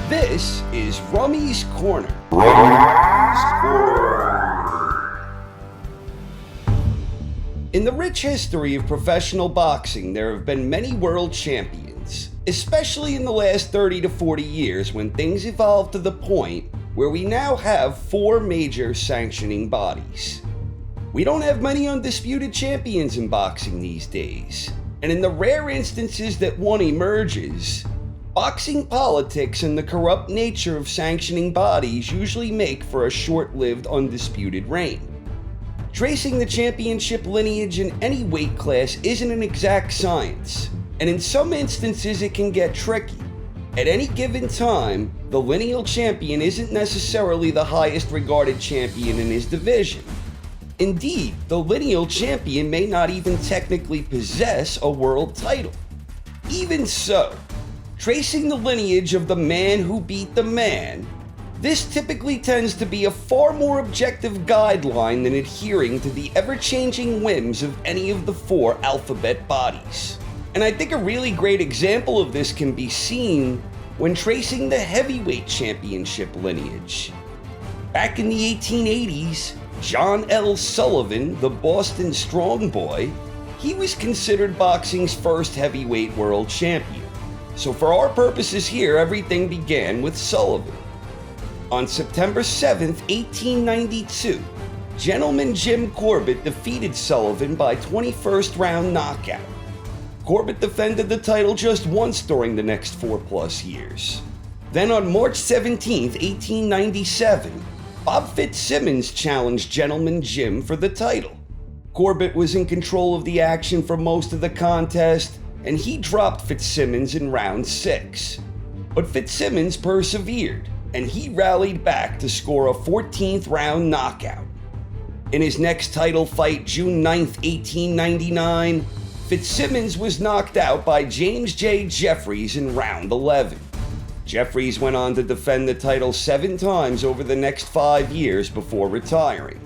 This is Rummy's Corner. In the rich history of professional boxing, there have been many world champions, especially in the last 30 to 40 years when things evolved to the point where we now have 4 major sanctioning bodies. We don't have many undisputed champions in boxing these days, and in the rare instances that one emerges, boxing politics and the corrupt nature of sanctioning bodies usually make for a short-lived undisputed reign. Tracing the championship lineage in any weight class isn't an exact science, and in some instances it can get tricky. At any given time, the lineal champion isn't necessarily the highest regarded champion in his division. Indeed, the lineal champion may not even technically possess a world title. Even so, tracing the lineage of the man who beat the man, this typically tends to be a far more objective guideline than adhering to the ever-changing whims of any of the 4 alphabet bodies. And I think a really great example of this can be seen when tracing the heavyweight championship lineage. Back in the 1880s, John L. Sullivan, the Boston Strong Boy, he was considered boxing's first heavyweight world champion. So for our purposes here, everything began with Sullivan. On September 7th, 1892, Gentleman Jim Corbett defeated Sullivan by 21st round knockout. Corbett defended the title just once during the next 4+ years. Then on March 17th, 1897, Bob Fitzsimmons challenged Gentleman Jim for the title. Corbett was in control of the action for most of the contest, and he dropped Fitzsimmons in round 6. But Fitzsimmons persevered, and he rallied back to score a 14th round knockout. In his next title fight, June 9th, 1899, Fitzsimmons was knocked out by James J. Jeffries in round 11. Jeffries went on to defend the title 7 times over the next 5 years before retiring.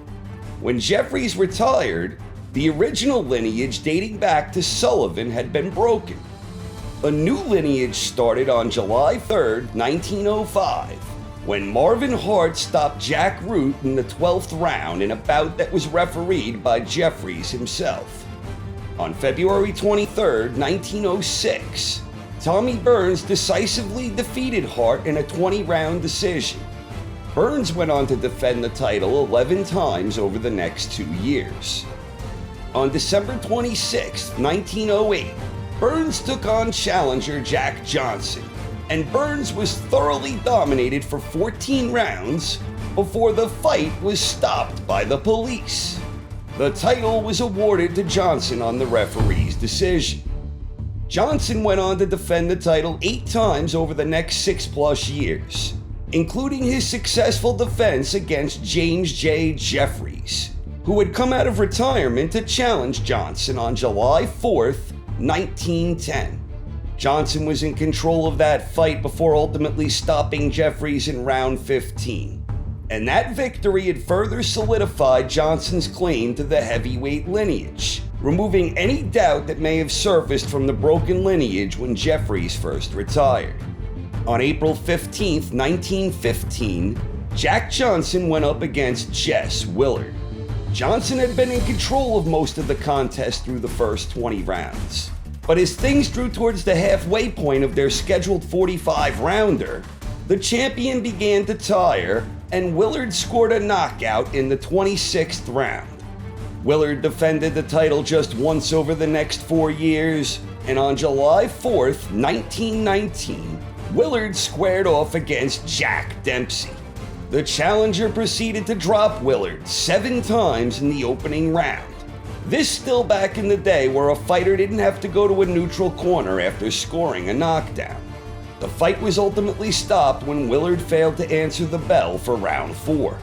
When Jeffries retired, the original lineage dating back to Sullivan had been broken. A new lineage started on July 3rd, 1905, when Marvin Hart stopped Jack Root in the 12th round in a bout that was refereed by Jeffries himself. On February 23rd, 1906, Tommy Burns decisively defeated Hart in a 20-round decision. Burns went on to defend the title 11 times over the next 2 years. On December 26, 1908, Burns took on challenger Jack Johnson, and Burns was thoroughly dominated for 14 rounds before the fight was stopped by the police. The title was awarded to Johnson on the referee's decision. Johnson went on to defend the title 8 times over the next 6+ years, including his successful defense against James J. Jeffries, who had come out of retirement to challenge Johnson on July 4th, 1910. Johnson was in control of that fight before ultimately stopping Jeffries in round 15. And that victory had further solidified Johnson's claim to the heavyweight lineage, removing any doubt that may have surfaced from the broken lineage when Jeffries first retired. On April 15, 1915, Jack Johnson went up against Jess Willard. Johnson had been in control of most of the contest through the first 20 rounds. But as things drew towards the halfway point of their scheduled 45-rounder, the champion began to tire, and Willard scored a knockout in the 26th round. Willard defended the title just once over the next 4 years, and on July 4th, 1919, Willard squared off against Jack Dempsey. The challenger proceeded to drop Willard 7 times in the opening round. This still back in the day where a fighter didn't have to go to a neutral corner after scoring a knockdown. The fight was ultimately stopped when Willard failed to answer the bell for round 4.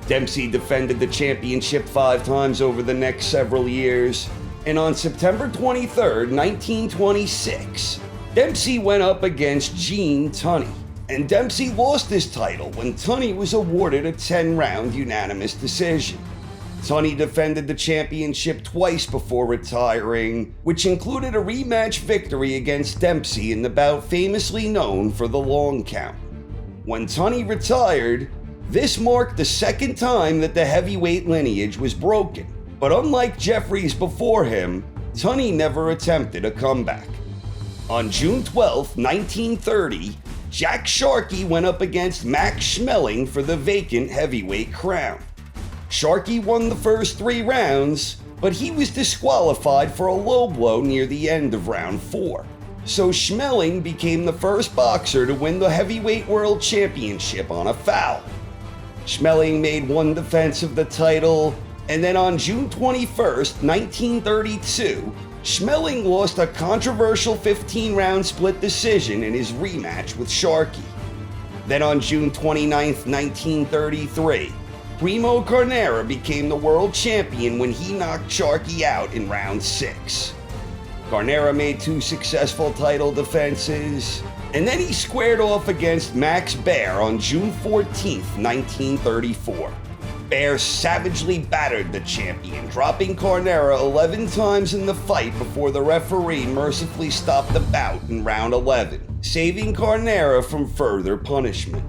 Dempsey defended the championship 5 times over the next several years, and on September 23, 1926, Dempsey went up against Gene Tunney, and Dempsey lost his title when Tunney was awarded a 10-round unanimous decision. Tunney defended the championship twice before retiring, which included a rematch victory against Dempsey in the bout famously known for the long count. When Tunney retired, this marked the second time that the heavyweight lineage was broken. But unlike Jeffries before him, Tunney never attempted a comeback. On June 12, 1930, Jack Sharkey went up against Max Schmeling for the vacant heavyweight crown. Sharkey won the first 3 rounds, but he was disqualified for a low blow near the end of round 4. So Schmeling became the first boxer to win the heavyweight world championship on a foul. Schmeling made 1 defense of the title, and then on June 21st, 1932, Schmeling lost a controversial 15-round split decision in his rematch with Sharkey. Then on June 29th, 1933, Primo Carnera became the world champion when he knocked Sharkey out in round 6. Carnera made 2 successful title defenses, and then he squared off against Max Baer on June 14th, 1934. Baer savagely battered the champion, dropping Carnera 11 times in the fight before the referee mercifully stopped the bout in round 11, saving Carnera from further punishment.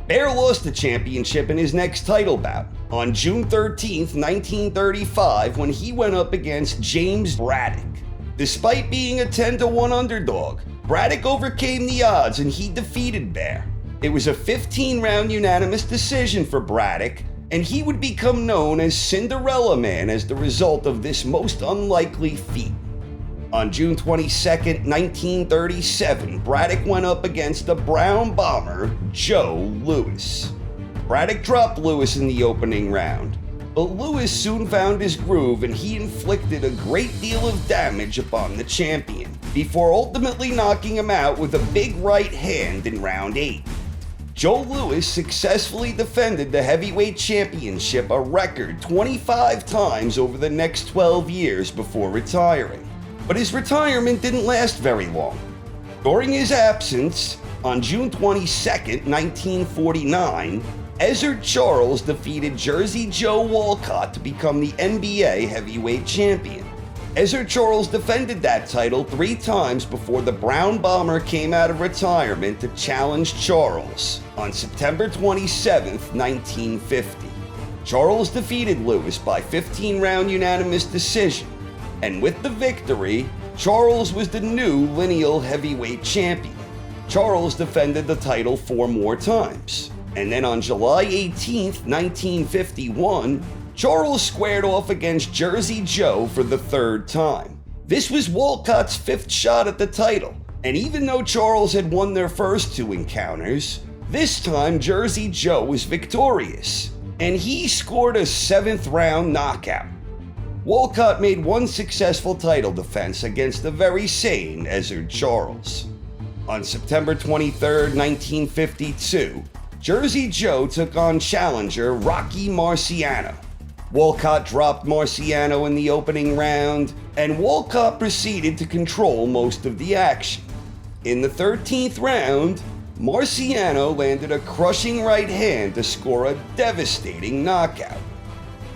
Baer lost the championship in his next title bout on June 13th, 1935, when he went up against James Braddock. Despite being a 10-1 underdog, Braddock overcame the odds and he defeated Baer. It was a 15-round unanimous decision for Braddock, and he would become known as Cinderella Man as the result of this most unlikely feat. On June 22, 1937, Braddock went up against the Brown Bomber, Joe Louis. Braddock dropped Louis in the opening round, but Louis soon found his groove and he inflicted a great deal of damage upon the champion, before ultimately knocking him out with a big right hand in round 8. Joe Louis successfully defended the heavyweight championship a record 25 times over the next 12 years before retiring. But his retirement didn't last very long. During his absence, on June 22, 1949, Ezzard Charles defeated Jersey Joe Walcott to become the NBA heavyweight champion. Ezzard Charles defended that title 3 times before the Brown Bomber came out of retirement to challenge Charles on September 27, 1950. Charles defeated Louis by 15-round unanimous decision, and with the victory, Charles was the new Lineal heavyweight champion. Charles defended the title 4 more times, and then on July 18, 1951, Charles squared off against Jersey Joe for the 3rd time. This was Walcott's 5th shot at the title, and even though Charles had won their first 2 encounters, this time Jersey Joe was victorious, and he scored a 7th round knockout. Walcott made 1 successful title defense against the very same Ezzard Charles. On September 23, 1952, Jersey Joe took on challenger Rocky Marciano. Walcott dropped Marciano in the opening round, and Walcott proceeded to control most of the action. In the 13th round, Marciano landed a crushing right hand to score a devastating knockout.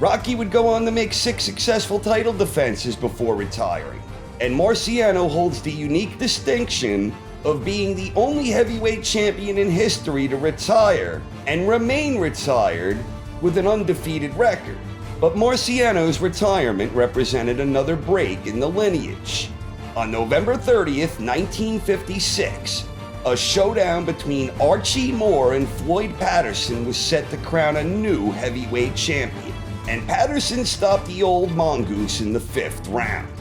Rocky would go on to make 6 successful title defenses before retiring, and Marciano holds the unique distinction of being the only heavyweight champion in history to retire and remain retired with an undefeated record. But Marciano's retirement represented another break in the lineage. On November 30th, 1956, a showdown between Archie Moore and Floyd Patterson was set to crown a new heavyweight champion, and Patterson stopped the old mongoose in the 5th round.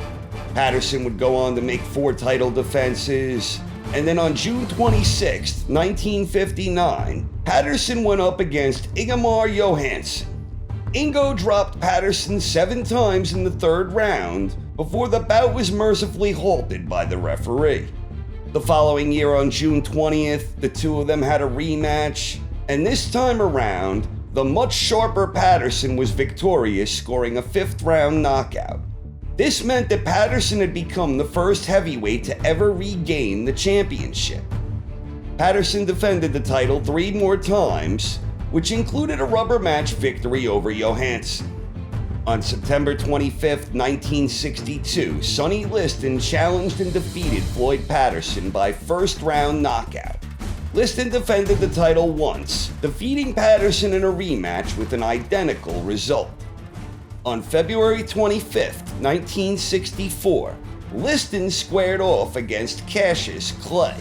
Patterson would go on to make 4 title defenses, and then on June 26, 1959, Patterson went up against Ingemar Johansson. Ingo dropped Patterson 7 times in the 3rd round before the bout was mercifully halted by the referee. The following year on June 20th, the 2 of them had a rematch, and this time around, the much sharper Patterson was victorious, scoring a 5th round knockout. This meant that Patterson had become the first heavyweight to ever regain the championship. Patterson defended the title 3 more times, which included a rubber match victory over Johansson. On September 25, 1962, Sonny Liston challenged and defeated Floyd Patterson by 1st round knockout. Liston defended the title once, defeating Patterson in a rematch with an identical result. On February 25, 1964, Liston squared off against Cassius Clay.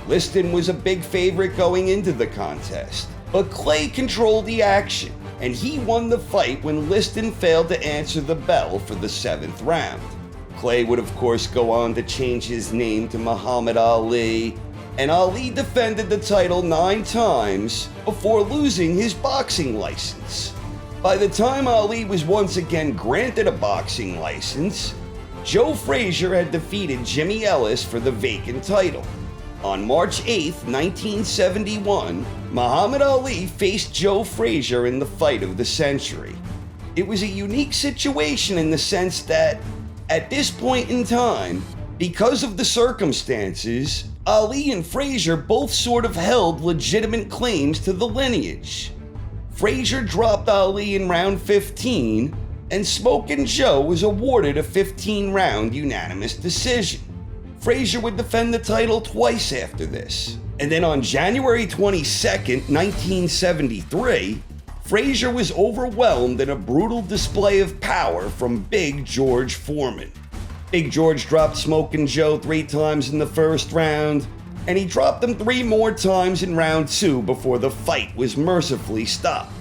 Liston was a big favorite going into the contest, but Clay controlled the action, and he won the fight when Liston failed to answer the bell for the 7th round. Clay would of course go on to change his name to Muhammad Ali, and Ali defended the title 9 times before losing his boxing license. By the time Ali was once again granted a boxing license, Joe Frazier had defeated Jimmy Ellis for the vacant title. On March 8, 1971, Muhammad Ali faced Joe Frazier in the fight of the century. It was a unique situation in the sense that, at this point in time, because of the circumstances, Ali and Frazier both sort of held legitimate claims to the lineage. Frazier dropped Ali in round 15, and Smokin' Joe was awarded a 15-round unanimous decision. Frazier would defend the title twice after this, and then on January 22, 1973, Frazier was overwhelmed in a brutal display of power from Big George Foreman. Big George dropped Smokin' Joe 3 times in the first round, and he dropped him 3 more times in round 2 before the fight was mercifully stopped.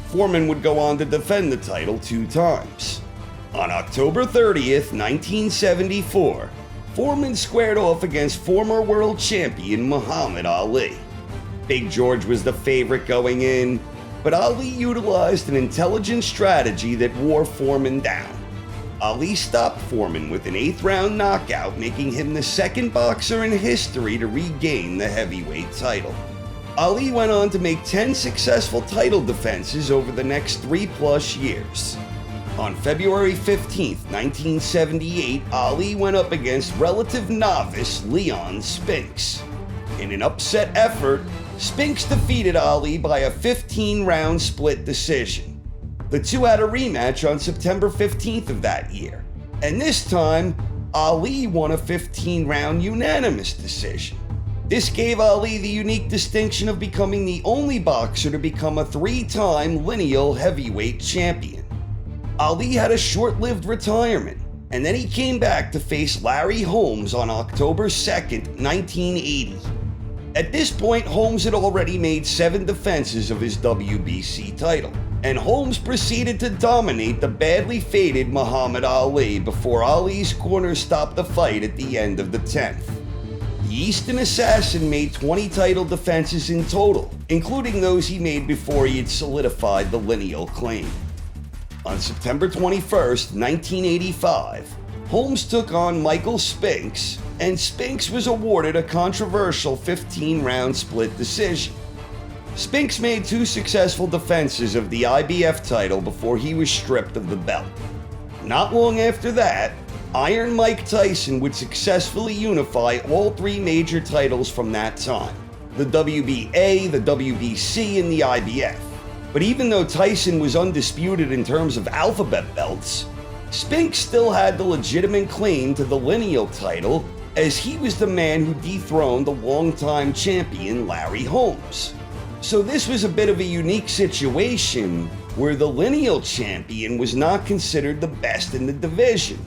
Foreman would go on to defend the title 2 times. On October 30th, 1974, Foreman squared off against former world champion Muhammad Ali. Big George was the favorite going in, but Ali utilized an intelligent strategy that wore Foreman down. Ali stopped Foreman with an 8th-round knockout, making him the second boxer in history to regain the heavyweight title. Ali went on to make 10 successful title defenses over the next 3+ years. On February 15, 1978, Ali went up against relative novice Leon Spinks. In an upset effort, Spinks defeated Ali by a 15-round split decision. The two had a rematch on September 15th of that year, and this time, Ali won a 15-round unanimous decision. This gave Ali the unique distinction of becoming the only boxer to become a 3-time lineal heavyweight champion. Ali had a short-lived retirement, and then he came back to face Larry Holmes on October 2nd, 1980. At this point, Holmes had already made 7 defenses of his WBC title, and Holmes proceeded to dominate the badly fated Muhammad Ali before Ali's corner stopped the fight at the end of the 10th. The Eastern Assassin made 20 title defenses in total, including those he made before he had solidified the lineal claim. On September 21st, 1985, Holmes took on Michael Spinks, and Spinks was awarded a controversial 15-round split decision. Spinks made 2 successful defenses of the IBF title before he was stripped of the belt. Not long after that, Iron Mike Tyson would successfully unify all 3 major titles from that time: the WBA, the WBC, and the IBF. But even though Tyson was undisputed in terms of alphabet belts, Spinks still had the legitimate claim to the lineal title, as he was the man who dethroned the longtime champion Larry Holmes. So this was a bit of a unique situation where the lineal champion was not considered the best in the division.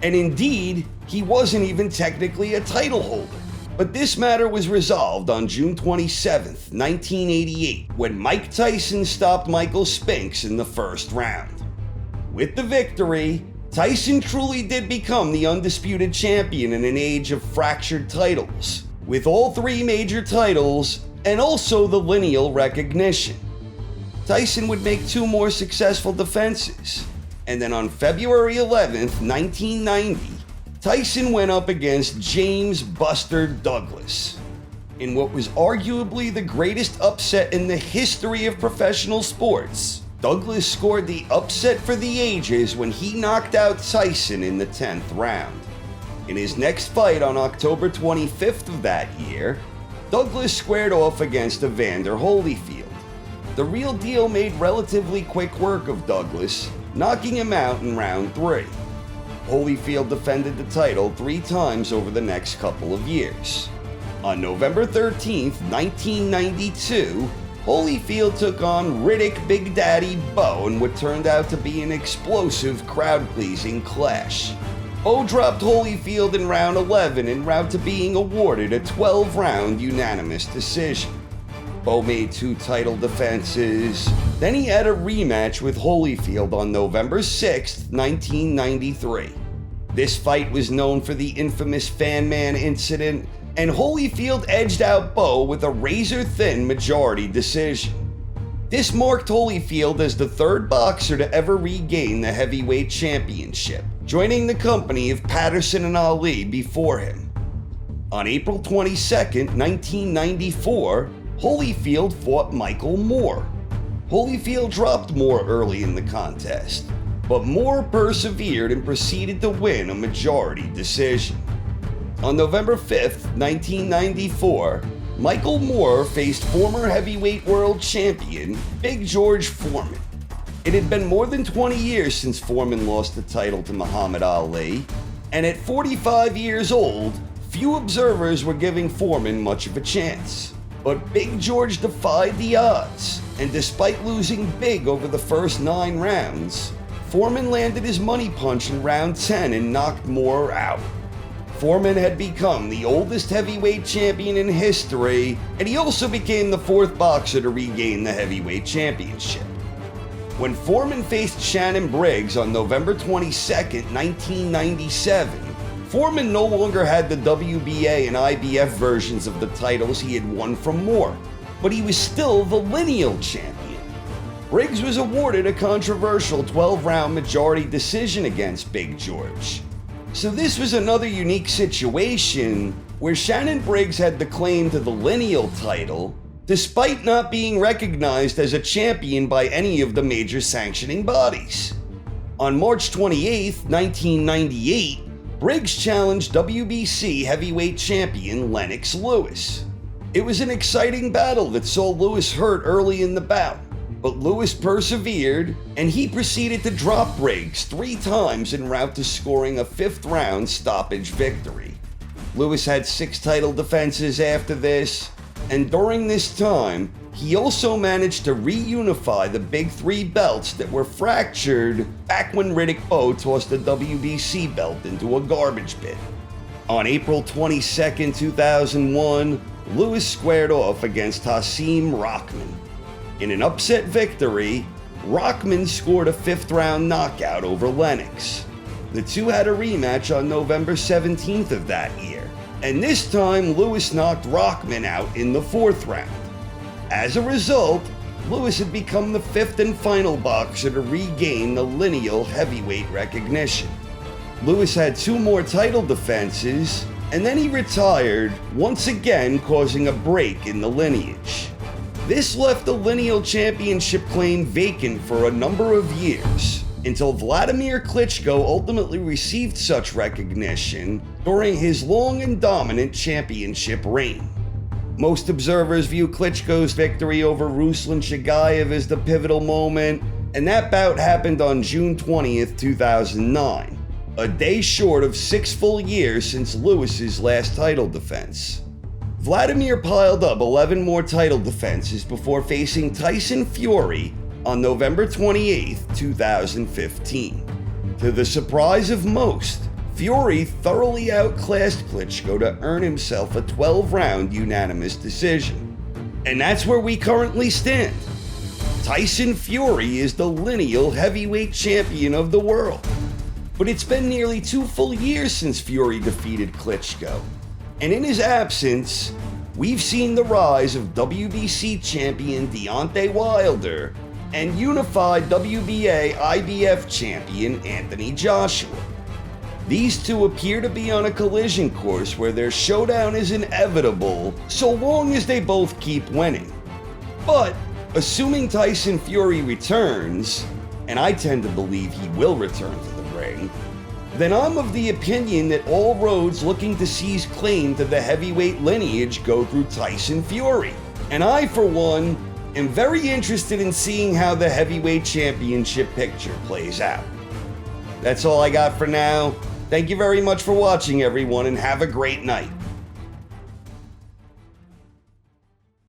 And indeed, he wasn't even technically a title holder. But this matter was resolved on June 27, 1988, when Mike Tyson stopped Michael Spinks in the first round. With the victory, Tyson truly did become the undisputed champion in an age of fractured titles, with all 3 major titles and also the lineal recognition. Tyson would make 2 more successful defenses, and then on February 11, 1990, Tyson went up against James Buster Douglas. In what was arguably the greatest upset in the history of professional sports, Douglas scored the upset for the ages when he knocked out Tyson in the 10th round. In his next fight on October 25th of that year, Douglas squared off against Evander Holyfield. The Real Deal made relatively quick work of Douglas, knocking him out in round 3. Holyfield defended the title 3 times over the next couple of years. On November 13th, 1992, Holyfield took on Riddick Big Daddy Bo in what turned out to be an explosive, crowd-pleasing clash. Bo dropped Holyfield in round 11 en route to being awarded a 12-round unanimous decision. Bo made 2 title defenses. Then he had a rematch with Holyfield on November 6th, 1993. This fight was known for the infamous Fan Man incident, and Holyfield edged out Bo with a razor-thin majority decision. This marked Holyfield as the 3rd boxer to ever regain the heavyweight championship, joining the company of Patterson and Ali before him. On April 22, 1994, Holyfield fought Michael Moore. Holyfield dropped Moore early in the contest, but Moore persevered and proceeded to win a majority decision. On November 5th, 1994, Michael Moore faced former heavyweight world champion Big George Foreman. It had been more than 20 years since Foreman lost the title to Muhammad Ali, and at 45 years old, few observers were giving Foreman much of a chance. But Big George defied the odds, and despite losing big over the first 9 rounds, Foreman landed his money punch in round 10 and knocked Moore out. Foreman had become the oldest heavyweight champion in history, and he also became the 4th boxer to regain the heavyweight championship. When Foreman faced Shannon Briggs on November 22, 1997, Foreman no longer had the WBA and IBF versions of the titles he had won from Moore, but he was still the Lineal champion. Briggs was awarded a controversial 12-round majority decision against Big George. So this was another unique situation where Shannon Briggs had the claim to the Lineal title, despite not being recognized as a champion by any of the major sanctioning bodies. On March 28, 1998, Briggs challenged WBC heavyweight champion Lennox Lewis. It was an exciting battle that saw Lewis hurt early in the bout, but Lewis persevered, and he proceeded to drop Briggs 3 times en route to scoring a 5th-round stoppage victory. Lewis had 6 title defenses after this, and during this time, he also managed to reunify the big 3 belts that were fractured back when Riddick Bowe tossed the WBC belt into a garbage bin. On April 22, 2001, Lewis squared off against Hasim Rahman. In an upset victory, Rahman scored a 5th-round knockout over Lennox. The two had a rematch on November 17th of that year, and this time Lewis knocked Rahman out in the 4th round. As a result, Lewis had become the 5th and final boxer to regain the Lineal heavyweight recognition. Lewis had 2 more title defenses, and then he retired, once again causing a break in the lineage. This left the Lineal championship claim vacant for a number of years, until Vladimir Klitschko ultimately received such recognition during his long and dominant championship reign. Most observers view Klitschko's victory over Ruslan Chagayev as the pivotal moment, and that bout happened on June 20th, 2009, a day short of 6 full years since Lewis's last title defense. Vladimir piled up 11 more title defenses before facing Tyson Fury on November 28, 2015. To the surprise of most, Fury thoroughly outclassed Klitschko to earn himself a 12-round unanimous decision. And that's where we currently stand. Tyson Fury is the Lineal heavyweight champion of the world. But it's been nearly 2 full years since Fury defeated Klitschko. And in his absence, we've seen the rise of WBC champion Deontay Wilder and unified WBA IBF champion Anthony Joshua. These two appear to be on a collision course where their showdown is inevitable so long as they both keep winning. But, assuming Tyson Fury returns, and I tend to believe he will return to the ring, then I'm of the opinion that all roads looking to seize claim to the heavyweight lineage go through Tyson Fury. And I, for one, am very interested in seeing how the heavyweight championship picture plays out. That's all I got for now. Thank you very much for watching, everyone, and have a great night.